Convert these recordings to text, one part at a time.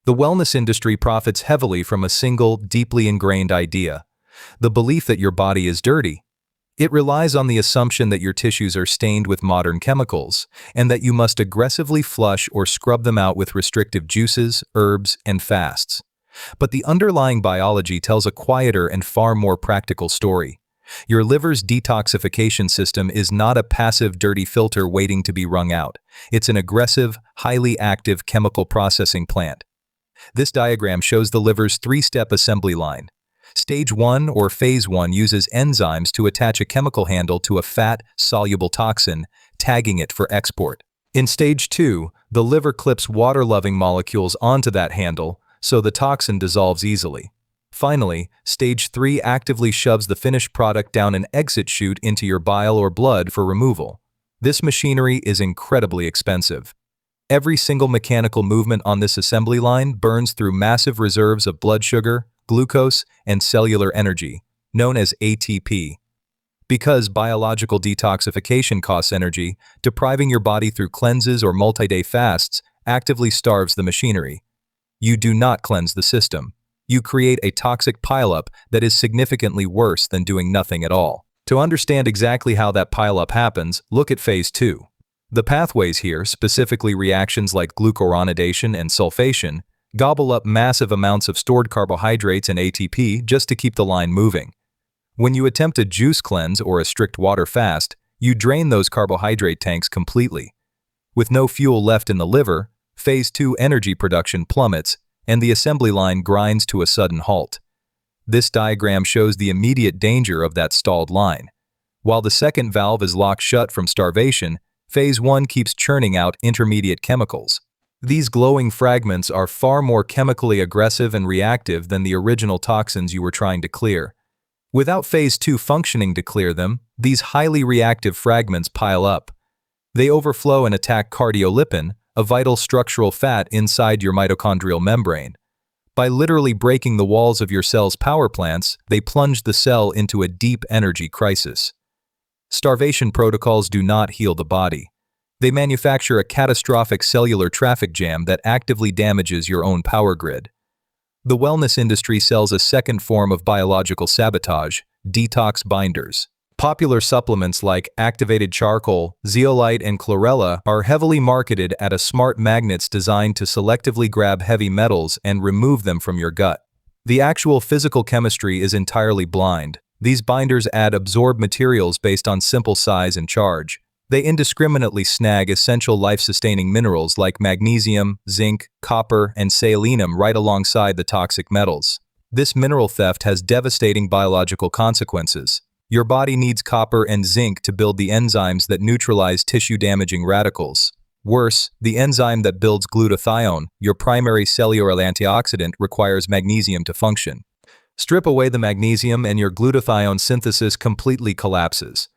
The wellness industry profits heavily from a single, deeply ingrained idea: the belief that your body is dirty. It relies on the assumption that your tissues are stained with modern chemicals, and that you must aggressively flush or scrub them out with restrictive juices, herbs, and fasts. But the underlying biology tells a quieter and far more practical story. Your liver's detoxification system is not a passive dirty filter waiting to be wrung out. It's an aggressive, highly active chemical processing plant. This diagram shows the liver's three-step assembly line. Stage 1 or Phase 1 uses enzymes to attach a chemical handle to a fat-soluble toxin, tagging it for export. In Stage 2, the liver clips water-loving molecules onto that handle, so the toxin dissolves easily. Finally, Stage 3 actively shoves the finished product down an exit chute into your bile or blood for removal. This machinery is incredibly expensive. Every single mechanical movement on this assembly line burns through massive reserves of blood sugar, glucose, and cellular energy, known as ATP. Because biological detoxification costs energy, depriving your body through cleanses or multi-day fasts actively starves the machinery. You do not cleanse the system. You create a toxic pileup that is significantly worse than doing nothing at all. To understand exactly how that pileup happens, look at Phase 2. The pathways here, specifically reactions like glucuronidation and sulfation, gobble up massive amounts of stored carbohydrates and ATP just to keep the line moving. When you attempt a juice cleanse or a strict water fast, you drain those carbohydrate tanks completely. With no fuel left in the liver, Phase 2 energy production plummets, and the assembly line grinds to a sudden halt. This diagram shows the immediate danger of that stalled line. While the second valve is locked shut from starvation, Phase 1 keeps churning out intermediate chemicals. These glowing fragments are far more chemically aggressive and reactive than the original toxins you were trying to clear. Without Phase 2 functioning to clear them, these highly reactive fragments pile up. They overflow and attack cardiolipin, a vital structural fat inside your mitochondrial membrane. By literally breaking the walls of your cell's power plants, they plunge the cell into a deep energy crisis. Starvation protocols do not heal the body. They manufacture a catastrophic cellular traffic jam that actively damages your own power grid. The wellness industry sells a second form of biological sabotage: detox binders. Popular supplements like activated charcoal, zeolite, and chlorella are heavily marketed as smart magnets designed to selectively grab heavy metals and remove them from your gut. The actual physical chemistry is entirely blind. These binders add absorbed materials based on simple size and charge. They indiscriminately snag essential life-sustaining minerals like magnesium, zinc, copper, and selenium right alongside the toxic metals. This mineral theft has devastating biological consequences. Your body needs copper and zinc to build the enzymes that neutralize tissue-damaging radicals. Worse, the enzyme that builds glutathione, your primary cellular antioxidant, requires magnesium to function. Strip away the magnesium and your glutathione synthesis completely collapses.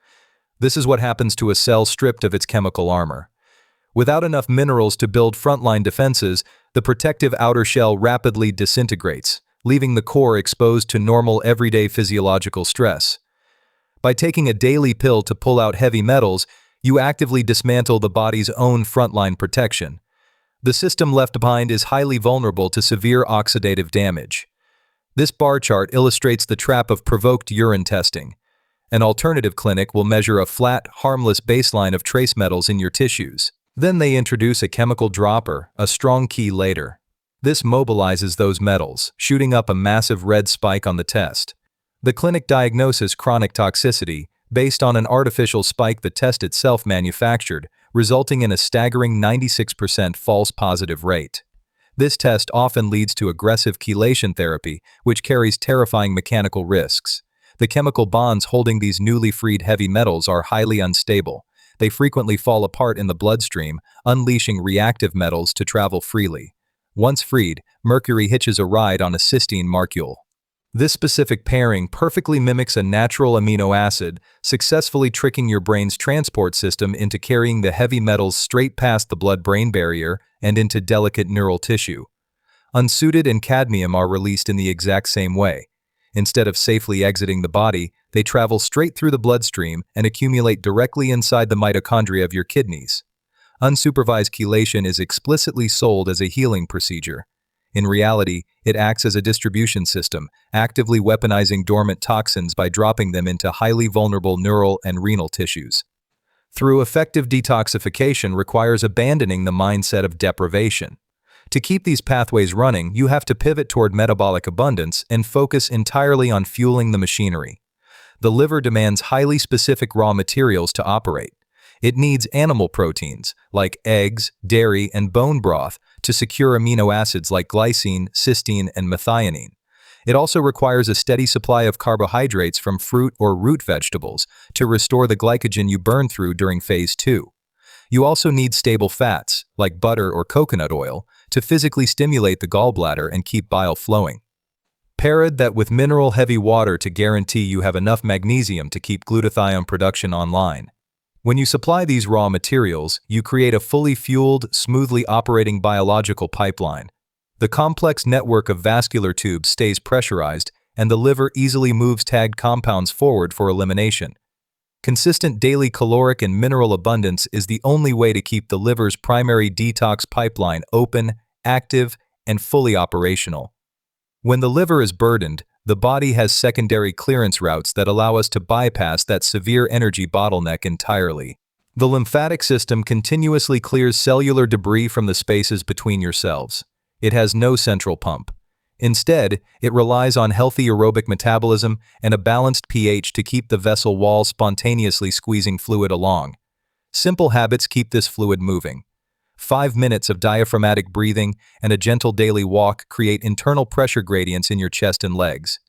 This is what happens to a cell stripped of its chemical armor. Without enough minerals to build frontline defenses, the protective outer shell rapidly disintegrates, leaving the core exposed to normal everyday physiological stress. By taking a daily pill to pull out heavy metals, you actively dismantle the body's own frontline protection. The system left behind is highly vulnerable to severe oxidative damage. This bar chart illustrates the trap of provoked urine testing. An alternative clinic will measure a flat, harmless baseline of trace metals in your tissues. Then they introduce a chemical dropper, a strong key later. This mobilizes those metals, shooting up a massive red spike on the test. The clinic diagnoses chronic toxicity based on an artificial spike the test itself manufactured, resulting in a staggering 96% false positive rate. This test often leads to aggressive chelation therapy, which carries terrifying mechanical risks. The chemical bonds holding these newly freed heavy metals are highly unstable. They frequently fall apart in the bloodstream, unleashing reactive metals to travel freely. Once freed, mercury hitches a ride on a cysteine molecule. This specific pairing perfectly mimics a natural amino acid, successfully tricking your brain's transport system into carrying the heavy metals straight past the blood-brain barrier and into delicate neural tissue. Unsuited and cadmium are released in the exact same way. Instead of safely exiting the body, they travel straight through the bloodstream and accumulate directly inside the mitochondria of your kidneys. Unsupervised chelation is explicitly sold as a healing procedure. In reality, it acts as a distribution system, actively weaponizing dormant toxins by dropping them into highly vulnerable neural and renal tissues. Through effective detoxification requires abandoning the mindset of deprivation. To keep these pathways running, you have to pivot toward metabolic abundance and focus entirely on fueling the machinery. The liver demands highly specific raw materials to operate. It needs animal proteins, like eggs, dairy, and bone broth, to secure amino acids like glycine, cysteine, and methionine. It also requires a steady supply of carbohydrates from fruit or root vegetables to restore the glycogen you burn through during phase 2. You also need stable fats, like butter or coconut oil, to physically stimulate the gallbladder and keep bile flowing. Pair that with mineral-heavy water to guarantee you have enough magnesium to keep glutathione production online. When you supply these raw materials, you create a fully fueled, smoothly operating biological pipeline. The complex network of vascular tubes stays pressurized, and the liver easily moves tagged compounds forward for elimination. Consistent daily caloric and mineral abundance is the only way to keep the liver's primary detox pipeline open, active, and fully operational. When the liver is burdened, the body has secondary clearance routes that allow us to bypass that severe energy bottleneck entirely. The lymphatic system continuously clears cellular debris from the spaces between your cells. It has no central pump. Instead, it relies on healthy aerobic metabolism and a balanced pH to keep the vessel wall spontaneously squeezing fluid along. Simple habits keep this fluid moving. 5 minutes of diaphragmatic breathing and a gentle daily walk create internal pressure gradients in your chest and legs.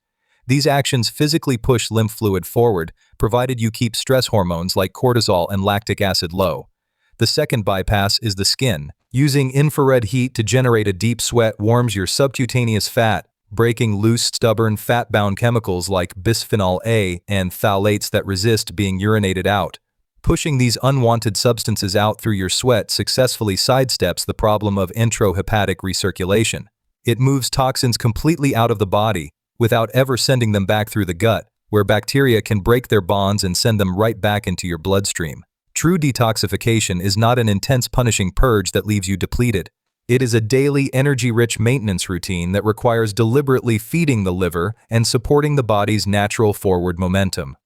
These actions physically push lymph fluid forward, provided you keep stress hormones like cortisol and lactic acid low. The second bypass is the skin. Using infrared heat to generate a deep sweat warms your subcutaneous fat, breaking loose, stubborn, fat-bound chemicals like bisphenol A and phthalates that resist being urinated out. Pushing these unwanted substances out through your sweat successfully sidesteps the problem of intrahepatic recirculation. It moves toxins completely out of the body without ever sending them back through the gut, where bacteria can break their bonds and send them right back into your bloodstream. True detoxification is not an intense punishing purge that leaves you depleted. It is a daily energy-rich maintenance routine that requires deliberately feeding the liver and supporting the body's natural forward momentum.